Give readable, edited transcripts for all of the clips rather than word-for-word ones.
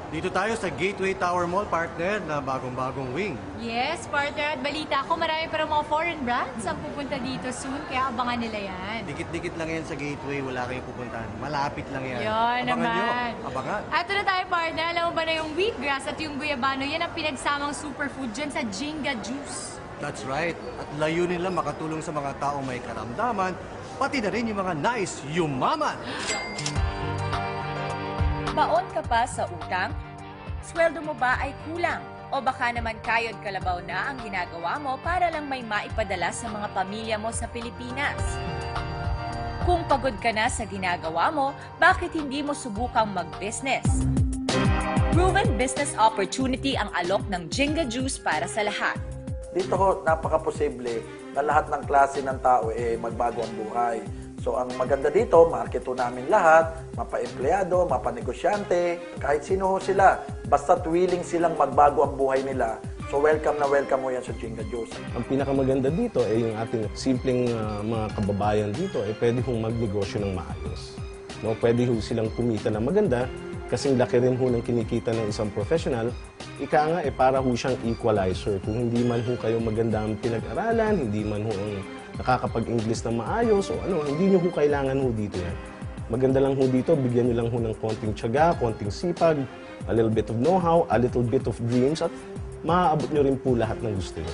Dito tayo sa Gateway Tower Mall, partner, na bagong-bagong wing. Yes, partner. At balita ko, marami para mga foreign brands ang pupunta dito soon, kaya abangan nila yan. Dikit-dikit lang yan sa Gateway, wala kayong pupuntahan. Malapit lang yan. Yun Abangan naman. nyo. Abangan. At ito na tayo, partner. Alam mo ba na yung wheatgrass at yung guyabano, yan ang pinagsamang superfood dyan sa Jinga Juice. That's right. At layunin lang makatulong sa mga taong may karamdaman, pati na rin yung mga nais yumaman. Baon ka pa sa utang? Sweldo mo ba ay kulang? O baka naman kayod kalabaw na ang ginagawa mo para lang may maipadala sa mga pamilya mo sa Pilipinas? Kung pagod ka na sa ginagawa mo, bakit hindi mo subukang mag-business? Proven business opportunity ang alok ng Jinga Juice para sa lahat. Dito ho, napaka-posible na lahat ng klase ng tao magbago ang buhay. So ang maganda dito, market ho namin lahat, mapa-empleyado, mapa-negosyante, kahit sino ho sila. Basta willing silang magbago ang buhay nila. So welcome na welcome mo yan sa Jinga Juice. Ang pinakamaganda dito ay yung ating simpleng mga kababayan dito ay pwede hong magnegosyo ng maayos. No? Pwede ho silang kumita na maganda kasing laki rin ho ng kinikita ng isang professional. Ika nga, para ho siyang equalizer. Kung hindi man ho kayo maganda ang pinag-aralan, hindi man ho ang nakakapag-English na maayos, o ano, hindi nyo ho kailangan ho dito yan. Maganda lang ho dito, bigyan nyo lang ho ng konting tiyaga, konting sipag, a little bit of know-how, a little bit of dreams, at maaabot nyo rin po lahat ng gusto nyo.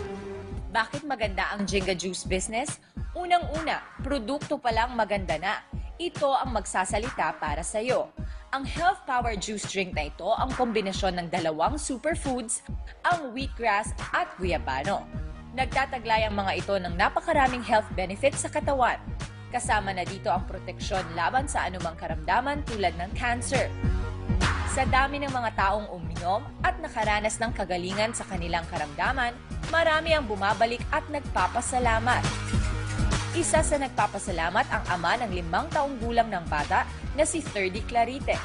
Bakit maganda ang Jinga Juice business? Unang-una, produkto pa lang maganda na. Ito ang magsasalita para sa'yo. Ang Health Power Juice Drink na ito ang kombinasyon ng dalawang superfoods, ang wheatgrass at guyabano. Nagtataglay ang mga ito ng napakaraming health benefits sa katawan. Kasama na dito ang proteksyon laban sa anumang karamdaman tulad ng cancer. Sa dami ng mga taong uminom at nakaranas ng kagalingan sa kanilang karamdaman, marami ang bumabalik at nagpapasalamat. Isa sa nagpapasalamat ang ama ng 5 taong gulang ng bata na si Thirdy Clarite.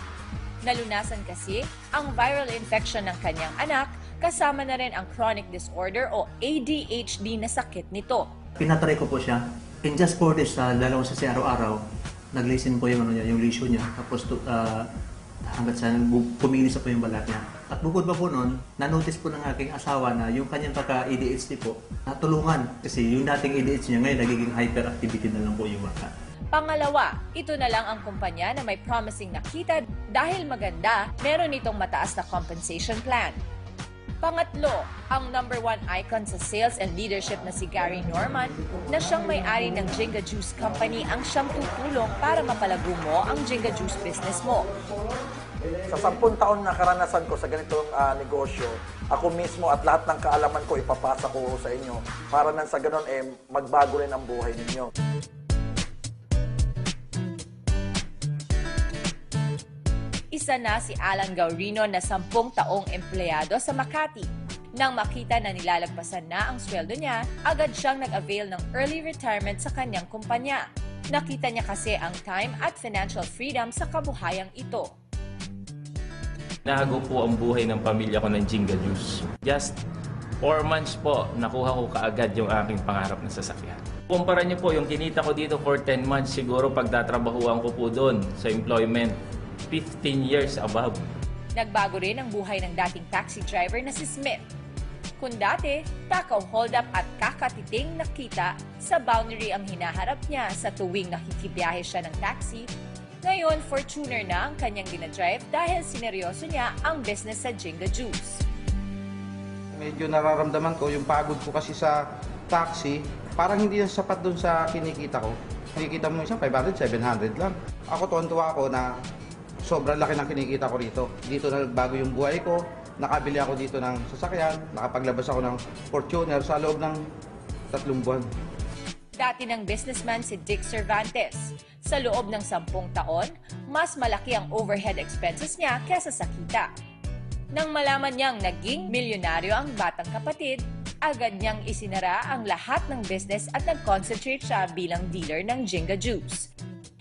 Nalunasan kasi ang viral infection ng kanyang anak, kasama na rin ang chronic disorder o ADHD na sakit nito. Pinatry ko po siya. In just 4 days, dalawa sa araw-araw, nag-listen po yung, yung lesion niya. Tapos hanggat sa pumilis na po yung balat niya. At bukod pa po nun, na-notice po ng aking asawa na yung kanyang pagka-ADHD po, natulungan. Kasi yung dating ADHD niya ngayon, nagiging hyperactivity na lang po yung bata. Pangalawa, ito na lang ang kumpanya na may promising na kita dahil maganda, meron itong mataas na compensation plan. Pangatlo, ang #1 icon sa sales and leadership na si Gary Norman na siyang may-ari ng Jinga Juice Company ang siyang tutulong para mapalago mo ang Jinga Juice business mo. Sa 10 taon na karanasan ko sa ganitong negosyo, ako mismo at lahat ng kaalaman ko ipapasa ko sa inyo para nang sa ganun magbago rin ang buhay ninyo. Isa na si Alan Gaurino na 10 taong empleyado sa Makati. Nang makita na nilalagpasan na ang sweldo niya, agad siyang nag-avail ng early retirement sa kanyang kumpanya. Nakita niya kasi ang time at financial freedom sa kabuhayang ito. Nahago po ang buhay ng pamilya ko ng Jinga Juice. Just 4 months po, nakuha ko kaagad yung aking pangarap na sasakyan. Kumpara niyo po yung kinita ko dito for 10 months, siguro pagtatrabahuan ko po doon sa employment, 15 years above. Nagbago rin ang buhay ng dating taxi driver na si Smith. Kung dati, takaw hold up at kakatiting nakita, sa boundary ang hinaharap niya sa tuwing nakikibiyahe siya ng taxi, ngayon Fortuner na ang kanyang dinadrive dahil sineryoso niya ang business sa Jinga Juice. Medyo nararamdaman ko yung pagod ko kasi sa taxi, parang hindi yung sapat dun sa kinikita ko. Kinikita mo isang 500, 700 lang. Ako tuwan-tuwa ako na sobrang laki ng kinikita ko rito. Dito na nagbago yung buhay ko. Nakabili ako dito ng sasakyan. Nakapaglabas ako ng Fortuner sa loob ng 3 buwan. Dati ng businessman si Dick Cervantes. Sa loob ng 10 taon, mas malaki ang overhead expenses niya kesa sa kita. Nang malaman niyang naging milyonaryo ang batang kapatid, agad niyang isinara ang lahat ng business at nag-concentrate siya bilang dealer ng Jinga Juice.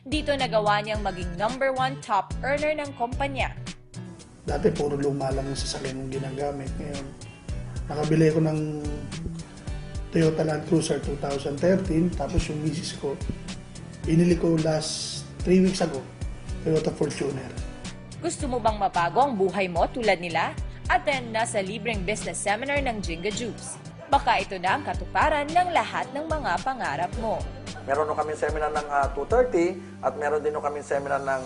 Dito nagawa niyang maging #1 top earner ng kumpanya. Dati puro luma lang yung sasakyan yung ginagamit. Ngayon, nakabili ko ng Toyota Land Cruiser 2013. Tapos yung misis ko, inili ko last 3 weeks ago, Toyota Fortuner. Gusto mo bang mabago ang buhay mo tulad nila? Attend na sa libreng business seminar ng Jinga Juice. Baka ito na ang katuparan ng lahat ng mga pangarap mo. Meron kami seminar ng 2:30 at meron din kami seminar ng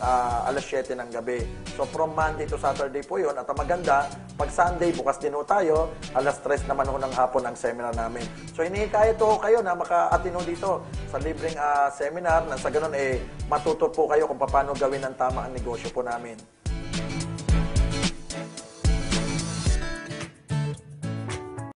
alas 7 ng gabi. So from Monday to Saturday po yun. At ang maganda, pag Sunday, bukas din ho tayo, alas 3 naman ho ng hapon ang seminar namin. So hinihikayat ho kayo na maka-attend ho dito sa libreng seminar na sa ganun matuto po kayo kung paano gawin ang tama ang negosyo po namin.